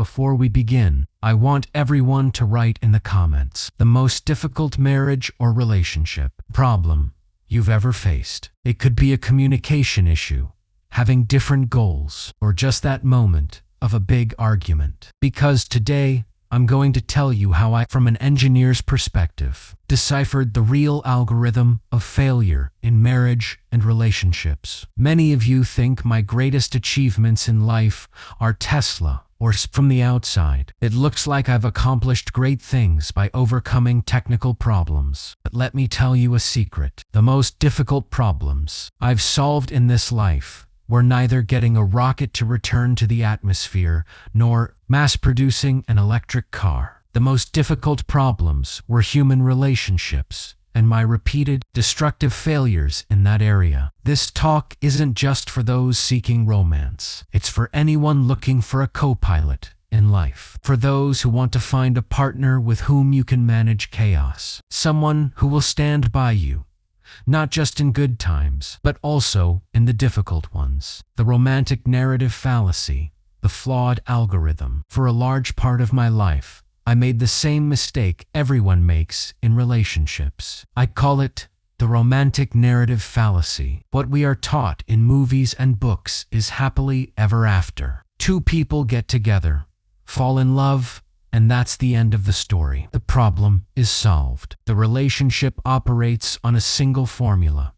Before we begin, I want everyone to write in the comments the most difficult marriage or relationship problem you've ever faced. It could be a communication issue, having different goals, or just that moment of a big argument. Because today, I'm going to tell you how I, from an engineer's perspective, deciphered the real algorithm of failure in marriage and relationships. Many of you think my greatest achievements in life are Tesla, or from the outside, it looks like I've accomplished great things by overcoming technical problems. But let me tell you a secret. The most difficult problems I've solved in this life were neither getting a rocket to return to the atmosphere nor mass-producing an electric car. The most difficult problems were human relationships and my repeated destructive failures in that area. This talk isn't just for those seeking romance. It's for anyone looking for a co-pilot in life. For those who want to find a partner with whom you can manage chaos. Someone who will stand by you, not just in good times, but also in the difficult ones. The romantic narrative fallacy, the flawed algorithm. For a large part of my life, I made the same mistake everyone makes in relationships. I call it the romantic narrative fallacy. What we are taught in movies and books is happily ever after. Two people get together, fall in love, and that's the end of the story. The problem is solved. The relationship operates on a single formula: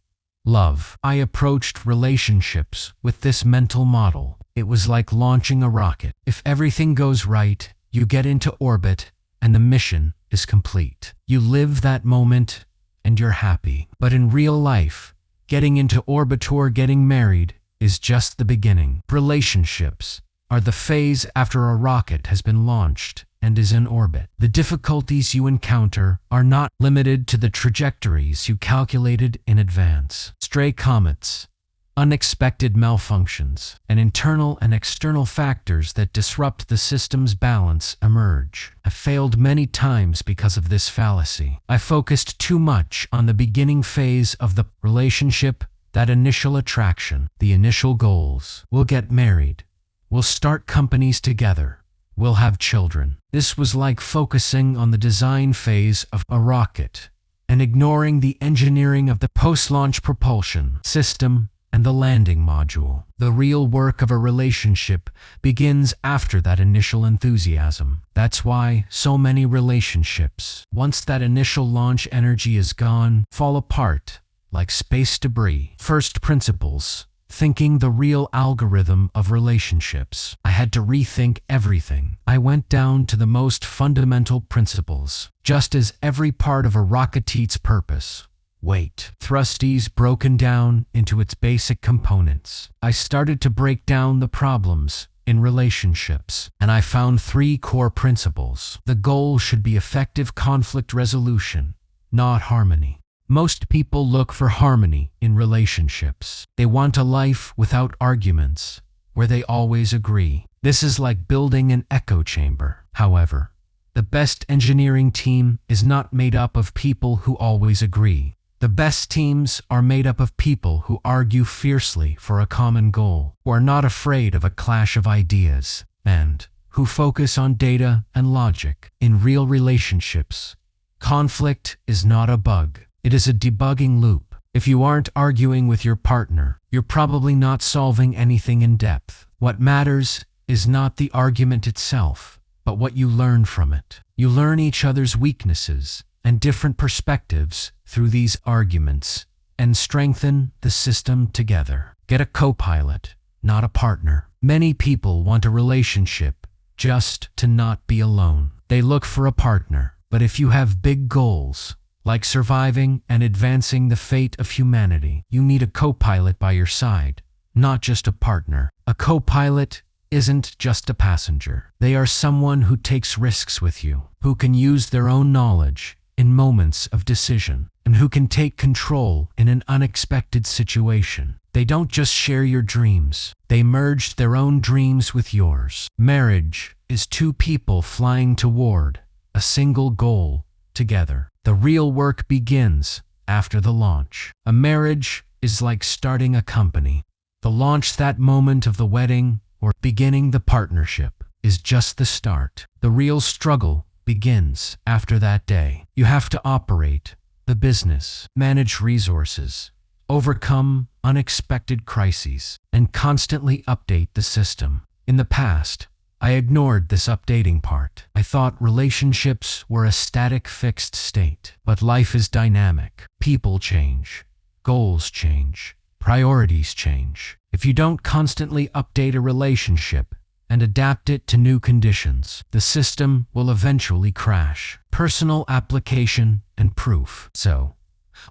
love. I approached relationships with this mental model. It was like launching a rocket. If everything goes right, you get into orbit, and the mission is complete. You live that moment, and you're happy. But in real life, getting into orbit or getting married is just the beginning. Relationships are the phase after a rocket has been launched and is in orbit. The difficulties you encounter are not limited to the trajectories you calculated in advance. Stray comets, unexpected malfunctions, and internal and external factors that disrupt the system's balance emerge. I failed many times because of this fallacy. I focused too much on the beginning phase of the relationship, that initial attraction, the initial goals. We'll get married. We'll start companies together. We'll have children. This was like focusing on the design phase of a rocket and ignoring the engineering of the post-launch propulsion system and the landing module. The real work of a relationship begins after that initial enthusiasm. That's why so many relationships, once that initial launch energy is gone, fall apart like space debris. First principles. Thinking the real algorithm of relationships. I had to rethink everything. I went down to the most fundamental principles. Just as every part of a rocket's purpose, weight, thrust is broken down into its basic components. I started to break down the problems in relationships, and I found 3 core principles. The goal should be effective conflict resolution, not harmony. Most people look for harmony in relationships. They want a life without arguments, where they always agree. This is like building an echo chamber. However, the best engineering team is not made up of people who always agree. The best teams are made up of people who argue fiercely for a common goal, who are not afraid of a clash of ideas, and who focus on data and logic. In real relationships, conflict is not a bug. It is a debugging loop. If you aren't arguing with your partner, you're probably not solving anything in depth. What matters is not the argument itself, but what you learn from it. You learn each other's weaknesses and different perspectives through these arguments and strengthen the system together. Get a co-pilot, not a partner. Many people want a relationship just to not be alone. They look for a partner, but if you have big goals, like surviving and advancing the fate of humanity, you need a co-pilot by your side, not just a partner. A co-pilot isn't just a passenger. They are someone who takes risks with you, who can use their own knowledge in moments of decision, and who can take control in an unexpected situation. They don't just share your dreams. They merge their own dreams with yours. Marriage is 2 people flying toward a single goal together. The real work begins after the launch. A marriage is like starting a company. The launch, that moment of the wedding or beginning the partnership. is just the start. The real struggle begins after that day. You have to operate the business, manage resources, overcome unexpected crises, and constantly update the system. In the past, I ignored this updating part. I thought relationships were a static, fixed state. But life is dynamic. People change. Goals change. Priorities change. If you don't constantly update a relationship and adapt it to new conditions, the system will eventually crash. Personal application and proof. So,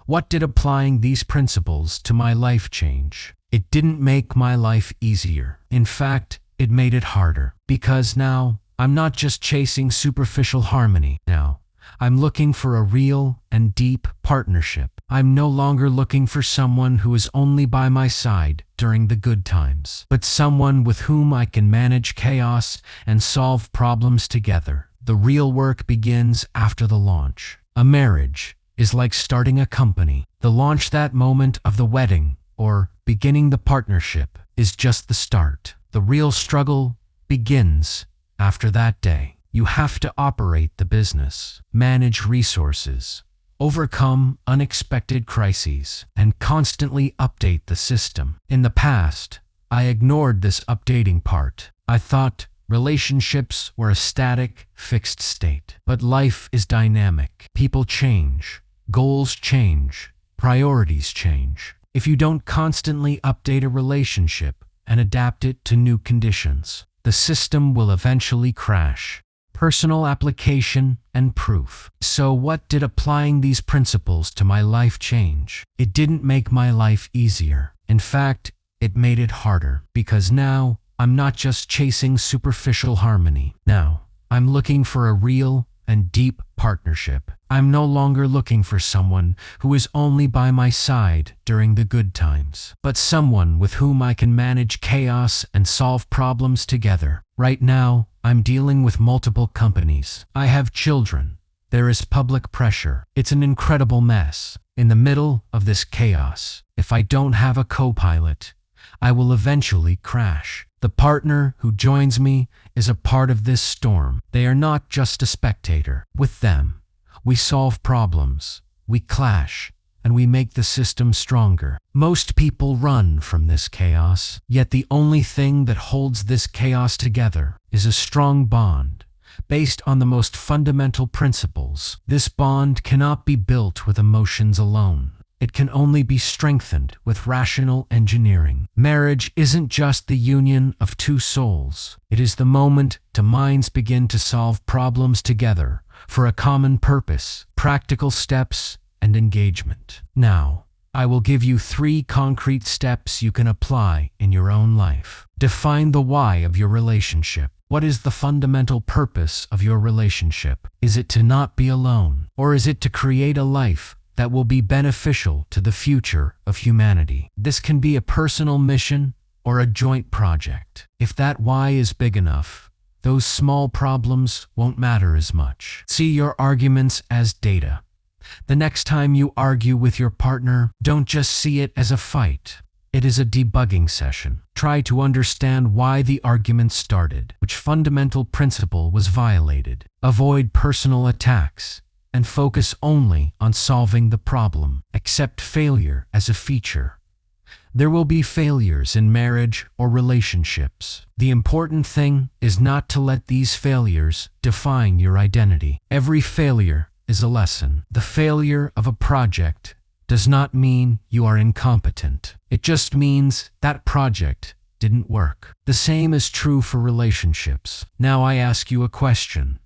what did applying these principles to my life change? It didn't make my life easier. In fact, it made it harder. Because now, I'm not just chasing superficial harmony. Now, I'm looking for a real and deep partnership. I'm no longer looking for someone who is only by my side during the good times, but someone with whom I can manage chaos and solve problems together. The real work begins after the launch. A marriage is like starting a company. The launch, that moment of the wedding, or beginning the partnership, is just the start. The real struggle begins after that day. You have to operate the business, manage resources, overcome unexpected crises, and constantly update the system. In the past, I ignored this updating part. I thought relationships were a static, fixed state. But life is dynamic. People change. Goals change. Priorities change. If you don't constantly update a relationship and adapt it to new conditions, the system will eventually crash. Personal application and proof. So what did applying these principles to my life change? It didn't make my life easier. In fact, it made it harder. Because now, I'm not just chasing superficial harmony. Now, I'm looking for a real and deep partnership. I'm no longer looking for someone who is only by my side during the good times, but someone with whom I can manage chaos and solve problems together. Right now, I'm dealing with multiple companies. I have children. There is public pressure. It's an incredible mess. In the middle of this chaos, if I don't have a co-pilot, I will eventually crash. The partner who joins me is a part of this storm. They are not just a spectator. With them, we solve problems, we clash, and we make the system stronger. Most people run from this chaos, yet the only thing that holds this chaos together is a strong bond, based on the most fundamental principles. This bond cannot be built with emotions alone. It can only be strengthened with rational engineering. Marriage isn't just the union of two souls. It is the moment two minds begin to solve problems together for a common purpose, practical steps, and engagement. Now, I will give you 3 concrete steps you can apply in your own life. Define the why of your relationship. What is the fundamental purpose of your relationship? Is it to not be alone? Or is it to create a life that will be beneficial to the future of humanity? This can be a personal mission or a joint project. If that why is big enough, those small problems won't matter as much. See your arguments as data. The next time you argue with your partner, don't just see it as a fight. It is a debugging session. Try to understand why the argument started, which fundamental principle was violated. Avoid personal attacks and focus only on solving the problem. Accept failure as a feature. There will be failures in marriage or relationships. The important thing is not to let these failures define your identity. Every failure is a lesson. The failure of a project does not mean you are incompetent. It just means that project didn't work. The same is true for relationships. Now I ask you a question.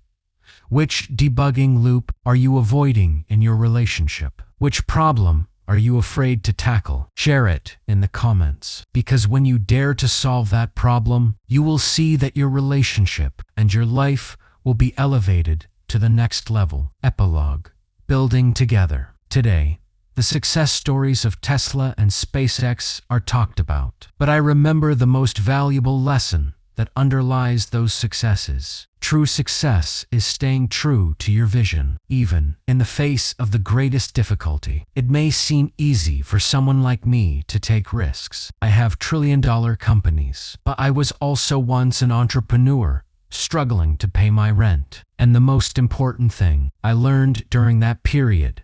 Which debugging loop are you avoiding in your relationship? Which problem are you afraid to tackle? Share it in the comments, because when you dare to solve that problem, you will see that your relationship and your life will be elevated to the next level. Epilogue. Building together. Today, the success stories of Tesla and SpaceX are talked about, but I remember the most valuable lesson that underlies those successes. True success is staying true to your vision, even in the face of the greatest difficulty. It may seem easy for someone like me to take risks. I have trillion-dollar companies, but I was also once an entrepreneur struggling to pay my rent. And the most important thing I learned during that period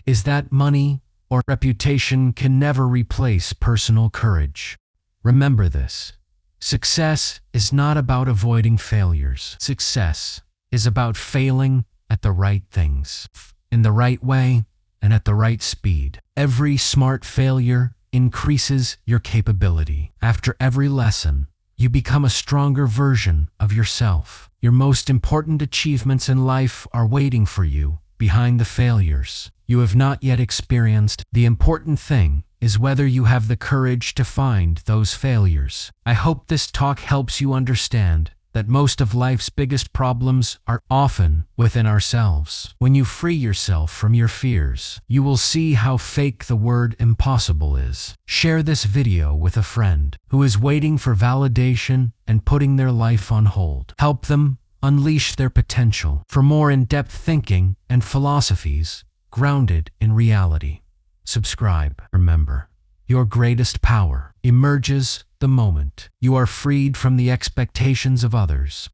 is that money or reputation can never replace personal courage. Remember this. Success is not about avoiding failures. Success is about failing at the right things, in the right way, and at the right speed. Every smart failure increases your capability. After every lesson, you become a stronger version of yourself. Your most important achievements in life are waiting for you behind the failures you have not yet experienced. The important thing is whether you have the courage to find those failures. I hope this talk helps you understand that most of life's biggest problems are often within ourselves. When you free yourself from your fears, you will see how fake the word impossible is. Share this video with a friend who is waiting for validation and putting their life on hold. Help them unleash their potential. For more in-depth thinking and philosophies grounded in reality, subscribe. Remember, your greatest power emerges the moment you are freed from the expectations of others.